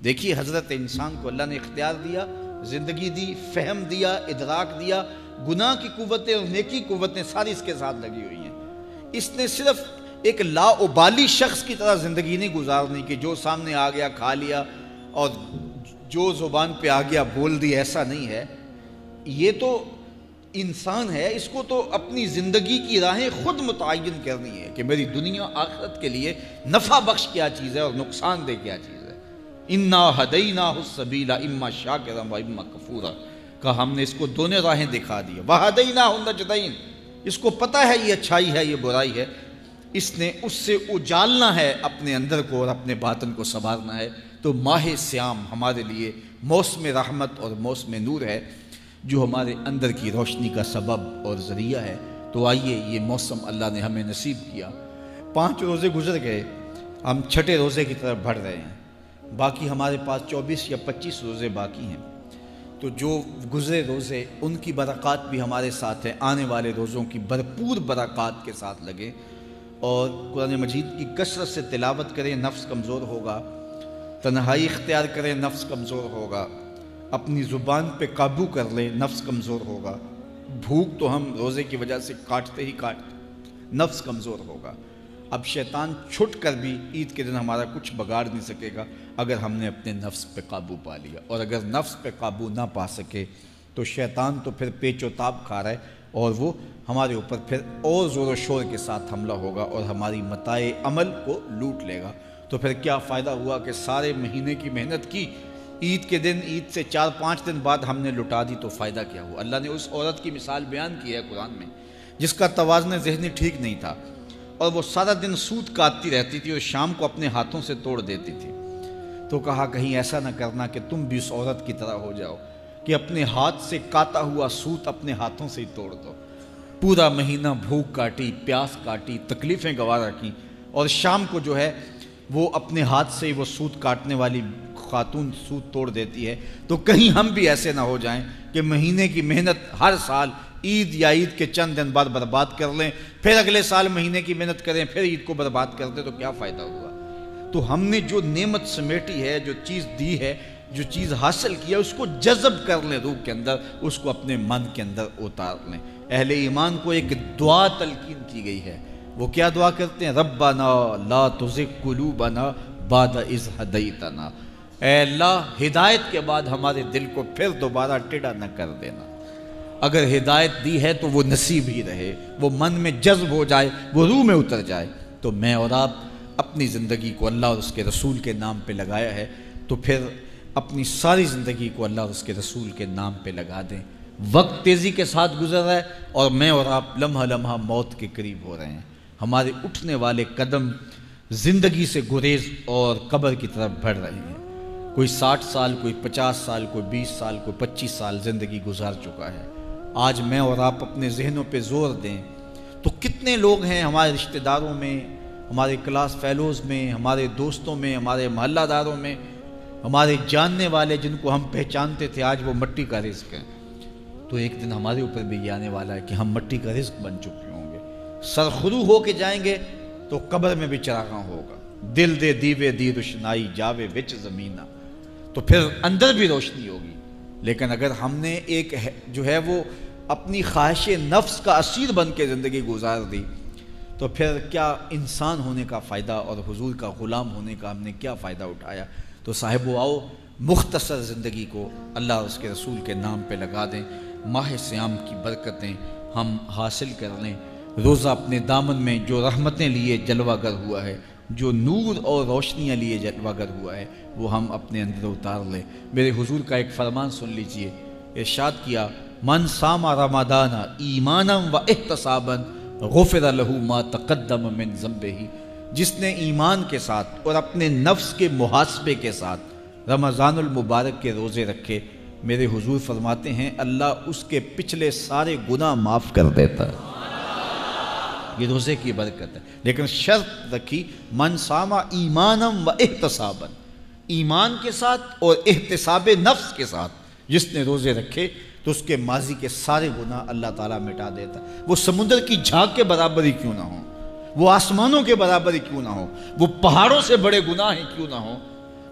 دیکھیے حضرت انسان کو اللہ نے اختیار دیا، زندگی دی، فہم دیا، ادراک دیا، گناہ کی قوتیں اور نیکی قوتیں ساری اس کے ساتھ لگی ہوئی ہیں۔ اس نے صرف ایک لا ابالی شخص کی طرح زندگی نہیں گزارنی کہ جو سامنے آ گیا کھا لیا اور جو زبان پہ آ گیا بول دی، ایسا نہیں ہے۔ یہ تو انسان ہے، اس کو تو اپنی زندگی کی راہیں خود متعین کرنی ہے کہ میری دنیا آخرت کے لیے نفع بخش کیا چیز ہے اور نقصان دہ کیا چیز ہے۔ اِنَّا هَدَيْنَاهُ السَّبِيلَ إِمَّا شَاكِرًا وَإِمَّا كَفُورًا، کہ ہم نے اس کو دونوں راہیں دکھا دی۔ وَهَدَيْنَاهُ النَّجْدَيْنِ، اس کو پتہ ہے یہ اچھائی ہے یہ برائی ہے، اس نے اس سے اجالنا ہے اپنے اندر کو اور اپنے باطن کو سنوارنا ہے۔ تو ماہ سیام ہمارے لیے موسم رحمت اور موسم نور ہے، جو ہمارے اندر کی روشنی کا سبب اور ذریعہ ہے۔ تو آئیے یہ موسم اللہ نے ہمیں نصیب کیا۔ 5 روزے گزر گئے، ہم 6 روزے کی طرف بڑھ رہے ہیں، باقی ہمارے پاس 24 یا 25 روزے باقی ہیں۔ تو جو گزرے روزے ان کی برکات بھی ہمارے ساتھ ہیں، آنے والے روزوں کی بھرپور برکات کے ساتھ لگے اور قرآن مجید کی کثرت سے تلاوت کریں، نفس کمزور ہوگا، تنہائی اختیار کریں، نفس کمزور ہوگا، اپنی زبان پہ قابو کر لیں، نفس کمزور ہوگا، بھوک تو ہم روزے کی وجہ سے کاٹتے ہی کاٹتے، نفس کمزور ہوگا۔ اب شیطان چھٹ کر بھی عید کے دن ہمارا کچھ بگاڑ نہیں سکے گا اگر ہم نے اپنے نفس پہ قابو پا لیا، اور اگر نفس پہ قابو نہ پا سکے تو شیطان تو پھر پیچ و تاب کھا رہا ہے اور وہ ہمارے اوپر پھر اور زور و شور کے ساتھ حملہ ہوگا اور ہماری متاع عمل کو لوٹ لے گا۔ تو پھر کیا فائدہ ہوا کہ سارے مہینے کی محنت کی، عید کے دن، عید سے 4-5 دن بعد ہم نے لٹا دی، تو فائدہ کیا ہوا؟ اللہ نے اس عورت کی مثال بیان کی ہے قرآن میں، جس کا توازن ذہنی ٹھیک نہیں تھا اور وہ سارا دن سود کاٹتی رہتی تھی اور شام کو اپنے ہاتھوں سے توڑ دیتی تھی۔ تو کہا کہیں ایسا نہ کرنا کہ تم بھی اس عورت کی طرح ہو جاؤ کہ اپنے ہاتھ سے کاٹا ہوا سود اپنے ہاتھوں سے ہی توڑ دو۔ پورا مہینہ بھوک کاٹی، پیاس کاٹی، تکلیفیں گوارا کی، اور شام کو جو ہے وہ اپنے ہاتھ سے ہی وہ سود کاٹنے والی خاتون سود توڑ دیتی ہے۔ تو کہیں ہم بھی ایسے نہ ہو جائیں کہ مہینے کی محنت ہر سال عید یا عید کے چند دن بعد برباد کر لیں، پھر اگلے سال مہینے کی محنت کریں، پھر عید کو برباد کر دیں، تو کیا فائدہ ہوا؟ تو ہم نے جو نعمت سمیٹی ہے، جو چیز دی ہے، جو چیز حاصل کیا، اس کو جذب کر لیں روح کے اندر، اس کو اپنے من کے اندر اتار لیں۔ اہل ایمان کو ایک دعا تلقین کی گئی ہے، وہ کیا دعا کرتے ہیں؟ ربنا لا تزغ قلوبنا بعد اذ ہدیتنا، اے اللہ ہدایت کے بعد ہمارے دل کو پھر دوبارہ ٹیڑھا نہ کر دینا۔ اگر ہدایت دی ہے تو وہ نصیب ہی رہے، وہ من میں جذب ہو جائے، وہ روح میں اتر جائے۔ تو میں اور آپ اپنی زندگی کو اللہ اور اس کے رسول کے نام پہ لگایا ہے، تو پھر اپنی ساری زندگی کو اللہ اور اس کے رسول کے نام پہ لگا دیں۔ وقت تیزی کے ساتھ گزر رہا ہے اور میں اور آپ لمحہ لمحہ موت کے قریب ہو رہے ہیں۔ ہمارے اٹھنے والے قدم زندگی سے گریز اور قبر کی طرف بڑھ رہے ہیں۔ کوئی 60 سال، کوئی 50 سال، کوئی 20 سال، کوئی 25 سال زندگی گزار چکا ہے۔ آج میں اور آپ اپنے ذہنوں پہ زور دیں تو کتنے لوگ ہیں ہمارے رشتہ داروں میں، ہمارے کلاس فیلوز میں، ہمارے دوستوں میں، ہمارے محلہ داروں میں، ہمارے جاننے والے جن کو ہم پہچانتے تھے، آج وہ مٹی کا رزق ہیں۔ تو ایک دن ہمارے اوپر بھی یہ آنے والا ہے کہ ہم مٹی کا رزق بن چکے ہوں گے، سرخرو ہو کے جائیں گے تو قبر میں بھی چراغاں ہوگا۔ دل دے دیوے دی روشنائی جاوے وچ زمینہ، تو پھر اندر بھی روشنی ہوگی۔ لیکن اگر ہم نے ایک جو ہے وہ اپنی خواہش نفس کا اسیر بن کے زندگی گزار دی، تو پھر کیا انسان ہونے کا فائدہ اور حضور کا غلام ہونے کا ہم نے کیا فائدہ اٹھایا؟ تو صاحبو آؤ مختصر زندگی کو اللہ اور اس کے رسول کے نام پہ لگا دیں، ماہ سیام کی برکتیں ہم حاصل کر لیں۔ روزہ اپنے دامن میں جو رحمتیں لیے جلوہ گر ہوا ہے، جو نور اور روشنیاں لیے جلوہ گر ہوا ہے، وہ ہم اپنے اندر اتار لیں۔ میرے حضور کا ایک فرمان سن لیجئے، ارشاد کیا، من صام رمضان ایمانا و احتسابا غفر لہ ما تقدم من ذنبہ، جس نے ایمان کے ساتھ اور اپنے نفس کے محاسبے کے ساتھ رمضان المبارک کے روزے رکھے، میرے حضور فرماتے ہیں اللہ اس کے پچھلے سارے گناہ معاف کر دیتا ہے۔ یہ روزے کی برکت ہے، لیکن شرط رکھی، من صام ایمانا و احتسابا، ایمان کے ساتھ اور احتساب نفس کے ساتھ جس نے روزے رکھے تو اس کے ماضی کے سارے گناہ اللہ تعالیٰ مٹا دیتا ہے۔ وہ سمندر کی جھاگ کے برابر ہی کیوں نہ ہوں، وہ آسمانوں کے برابر ہی کیوں نہ ہوں، وہ پہاڑوں سے بڑے گناہ ہی کیوں نہ ہوں،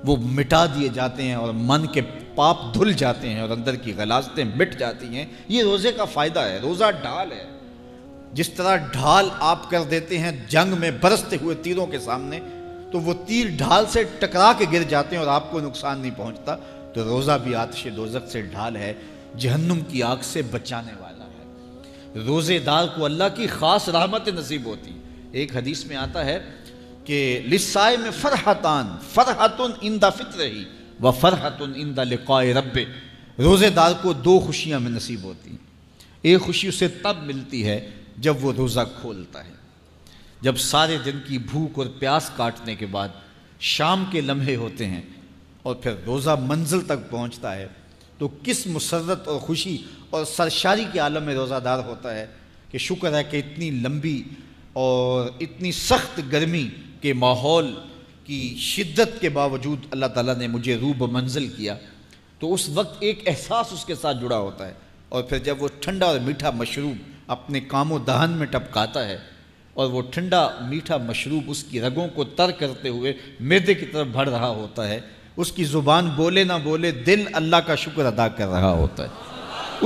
وہ مٹا دیے جاتے ہیں اور من کے پاپ دھل جاتے ہیں اور اندر کی غلاظتیں مٹ جاتی ہیں۔ یہ روزے کا فائدہ ہے۔ روزہ ڈھال ہے، جس طرح ڈھال آپ کر دیتے ہیں جنگ میں برستے ہوئے تیروں کے سامنے، تو وہ تیر ڈھال سے ٹکرا کے گر جاتے ہیں اور آپ کو نقصان نہیں پہنچتا، تو روزہ بھی آتش دوزخ سے ڈھال ہے، جہنم کی آگ سے بچانے والا ہے۔ روزے دار کو اللہ کی خاص رحمت نصیب ہوتی ہیں۔ ایک حدیث میں آتا ہے کہ للصائم فرحتان، فرحۃ عند فطرہ و فرحۃ عند لقاء رب۔ روزے دار کو دو خوشیاں میں نصیب ہوتی ہیں۔ ایک خوشی اسے تب ملتی ہے جب وہ روزہ کھولتا ہے، جب سارے دن کی بھوک اور پیاس کاٹنے کے بعد شام کے لمحے ہوتے ہیں اور پھر روزہ منزل تک پہنچتا ہے، تو کس مسرت اور خوشی اور سرشاری کے عالم میں روزہ دار ہوتا ہے کہ شکر ہے کہ اتنی لمبی اور اتنی سخت گرمی کے ماحول کی شدت کے باوجود اللہ تعالیٰ نے مجھے روب منزل کیا۔ تو اس وقت ایک احساس اس کے ساتھ جڑا ہوتا ہے، اور پھر جب وہ ٹھنڈا اور میٹھا مشروب اپنے کام و دہن میں ٹپکاتا ہے اور وہ ٹھنڈا میٹھا مشروب اس کی رگوں کو تر کرتے ہوئے معدے کی طرف بڑھ رہا ہوتا ہے، اس کی زبان بولے نہ بولے دل اللہ کا شکر ادا کر رہا ہوتا ہے،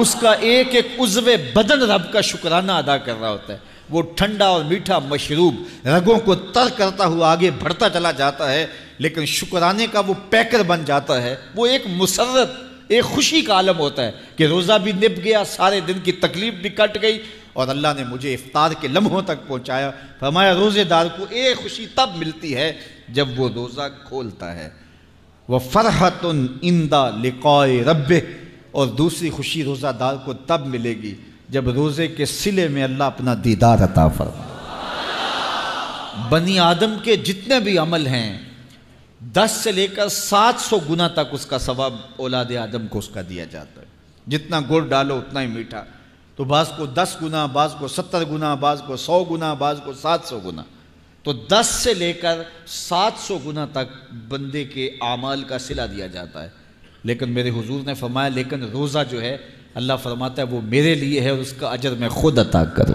اس کا ایک ایک عضو بدن رب کا شکرانہ ادا کر رہا ہوتا ہے۔ وہ ٹھنڈا اور میٹھا مشروب رگوں کو تر کرتا ہوا آگے بڑھتا چلا جاتا ہے، لیکن شکرانے کا وہ پیکر بن جاتا ہے۔ وہ ایک مسرت، ایک خوشی کا عالم ہوتا ہے کہ روزہ بھی نب گیا، سارے دن کی تکلیف بھی کٹ گئی، اور اللہ نے مجھے افطار کے لمحوں تک پہنچایا۔ فرمایا روزے دار کو ایک خوشی تب ملتی ہے جب وہ روزہ کھولتا ہے، وَفَرْحَةٌ عِنْدَ لِقَاءِ رَبِّهِ، اور دوسری خوشی روزہ دار کو تب ملے گی جب روزے کے صلے میں اللہ اپنا دیدار عطا فرمائے۔ بنی آدم کے جتنے بھی عمل ہیں 10 سے لے کر 700 گنا تک اس کا ثواب اولاد آدم کو اس کا دیا جاتا ہے۔ جتنا گڑ ڈالو اتنا ہی میٹھا، تو بعض کو 10 گنا، بعض کو 70 گنا، بعض کو 100 گنا، بعض کو 700 گنا، تو 10 سے لے کر 700 گنا تک بندے کے اعمال کا صلہ دیا جاتا ہے۔ لیکن میرے حضور نے فرمایا لیکن روزہ جو ہے اللہ فرماتا ہے وہ میرے لیے ہے اور اس کا اجر میں خود عطا کروں۔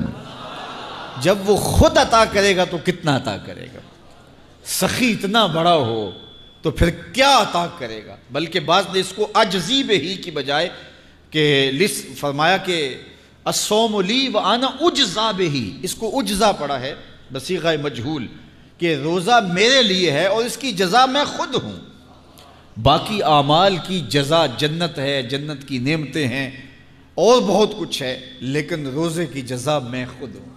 جب وہ خود عطا کرے گا تو کتنا عطا کرے گا؟ سخی اتنا بڑا ہو تو پھر کیا عطا کرے گا؟ بلکہ بعض نے اس کو عجزی بہی کی بجائے کہ فرمایا کہ الصوم لی وانا اجزا بہی، اس کو اجزا پڑا ہے بصیغہ مجہول، کہ روزہ میرے لیے ہے اور اس کی جزا میں خود ہوں۔ باقی اعمال کی جزا جنت ہے، جنت کی نعمتیں ہیں اور بہت کچھ ہے، لیکن روزے کی جزا میں خود ہوں۔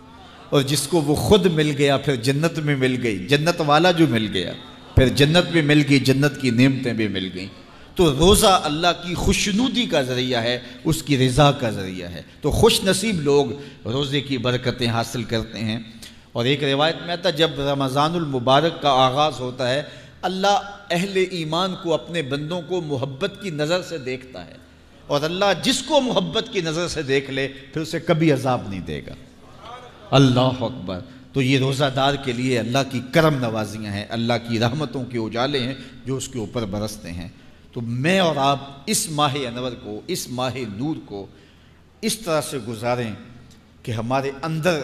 اور جس کو وہ خود مل گیا پھر جنت میں مل گئی، جنت والا جو مل گیا پھر جنت بھی مل گئی، جنت کی نعمتیں بھی مل گئیں۔ تو روزہ اللہ کی خوشنودی کا ذریعہ ہے، اس کی رضا کا ذریعہ ہے۔ تو خوش نصیب لوگ روزے کی برکتیں حاصل کرتے ہیں۔ اور ایک روایت میں آتا ہے جب رمضان المبارک کا آغاز ہوتا ہے اللہ اہل ایمان کو، اپنے بندوں کو محبت کی نظر سے دیکھتا ہے، اور اللہ جس کو محبت کی نظر سے دیکھ لے پھر اسے کبھی عذاب نہیں دے گا۔ اللہ اکبر۔ تو یہ روزہ دار کے لیے اللہ کی کرم نوازیاں ہیں، اللہ کی رحمتوں کے اجالے ہیں جو اس کے اوپر برستے ہیں۔ تو میں اور آپ اس ماہ انور کو، اس ماہ نور کو اس طرح سے گزاریں کہ ہمارے اندر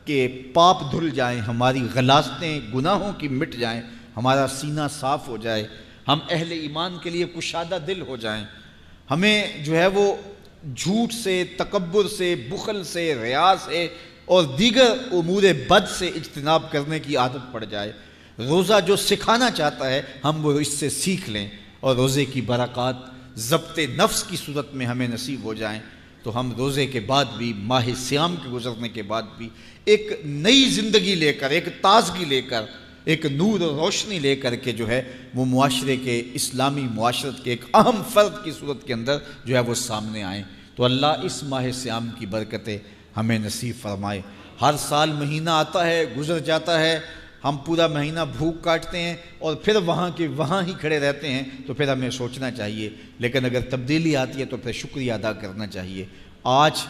کے پاپ دھل جائیں، ہماری غلاظتیں گناہوں کی مٹ جائیں، ہمارا سینہ صاف ہو جائے، ہم اہل ایمان کے لیے کشادہ دل ہو جائیں، ہمیں جو ہے وہ جھوٹ سے، تکبر سے، بخل سے، ریا سے اور دیگر امور بد سے اجتناب کرنے کی عادت پڑ جائے۔ روزہ جو سکھانا چاہتا ہے ہم وہ اس سے سیکھ لیں، اور روزے کی برکات ضبط نفس کی صورت میں ہمیں نصیب ہو جائیں، تو ہم روزے کے بعد بھی، ماہ صیام کے گزرنے کے بعد بھی ایک نئی زندگی لے کر، ایک تازگی لے کر، ایک نور و روشنی لے کر کے جو ہے وہ معاشرے کے، اسلامی معاشرت کے ایک اہم فرد کی صورت کے اندر جو ہے وہ سامنے آئیں۔ تو اللہ اس ماہ صیام کی برکتیں ہمیں نصیب فرمائے۔ ہر سال مہینہ آتا ہے، گزر جاتا ہے، ہم پورا مہینہ بھوک کاٹتے ہیں اور پھر وہاں کے وہاں ہی کھڑے رہتے ہیں، تو پھر ہمیں سوچنا چاہیے، لیکن اگر تبدیلی آتی ہے تو پھر شکریہ ادا کرنا چاہیے۔ آج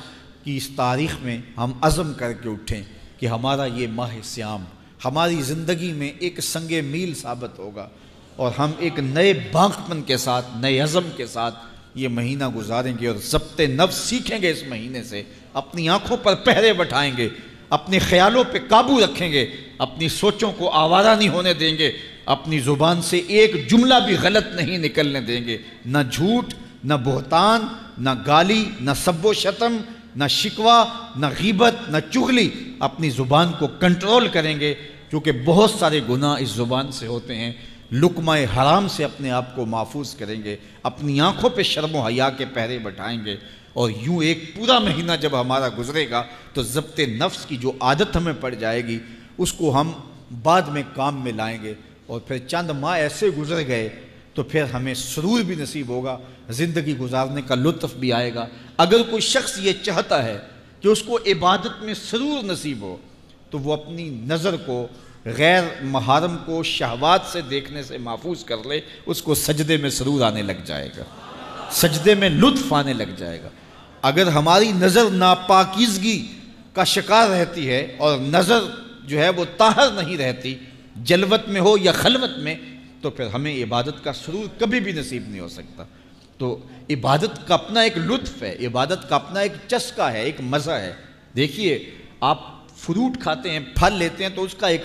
کی اس تاریخ میں ہم عزم کر کے اٹھیں کہ ہمارا یہ ماہ صیام ہماری زندگی میں ایک سنگ میل ثابت ہوگا، اور ہم ایک نئے بانکپن کے ساتھ، نئے عزم کے ساتھ یہ مہینہ گزاریں گے، اور ضبط نفس سیکھیں گے۔ اس مہینے سے اپنی آنکھوں پر پہرے بٹھائیں گے، اپنے خیالوں پہ قابو رکھیں گے، اپنی سوچوں کو آوارہ نہیں ہونے دیں گے، اپنی زبان سے ایک جملہ بھی غلط نہیں نکلنے دیں گے، نہ جھوٹ، نہ بہتان، نہ گالی، نہ سب و شتم، نہ شکوہ، نہ غیبت، نہ چغلی۔ اپنی زبان کو کنٹرول کریں گے، کیونکہ بہت سارے گناہ اس زبان سے ہوتے ہیں۔ لقمہ حرام سے اپنے آپ کو محفوظ کریں گے، اپنی آنکھوں پہ شرم و حیا کے پہرے بٹھائیں گے، اور یوں ایک پورا مہینہ جب ہمارا گزرے گا تو ضبط نفس کی جو عادت ہمیں پڑ جائے گی اس کو ہم بعد میں کام میں لائیں گے، اور پھر چند ماہ ایسے گزر گئے تو پھر ہمیں سرور بھی نصیب ہوگا، زندگی گزارنے کا لطف بھی آئے گا۔ اگر کوئی شخص یہ چاہتا ہے کہ اس کو عبادت میں سرور نصیب ہو تو وہ اپنی نظر کو غیر محارم کو شہوات سے دیکھنے سے محفوظ کر لے، اس کو سجدے میں سرور آنے لگ جائے گا، سجدے میں لطف آنے لگ جائے گا۔ اگر ہماری نظر ناپاکیزگی کا شکار رہتی ہے اور نظر جو ہے وہ طاہر نہیں رہتی، جلوت میں ہو یا خلوت میں، تو پھر ہمیں عبادت کا سرور کبھی بھی نصیب نہیں ہو سکتا۔ تو عبادت کا اپنا ایک لطف ہے، عبادت کا اپنا ایک چسکا ہے، ایک مزہ ہے۔ دیکھیے، آپ فروٹ کھاتے ہیں، پھل لیتے ہیں تو اس کا ایک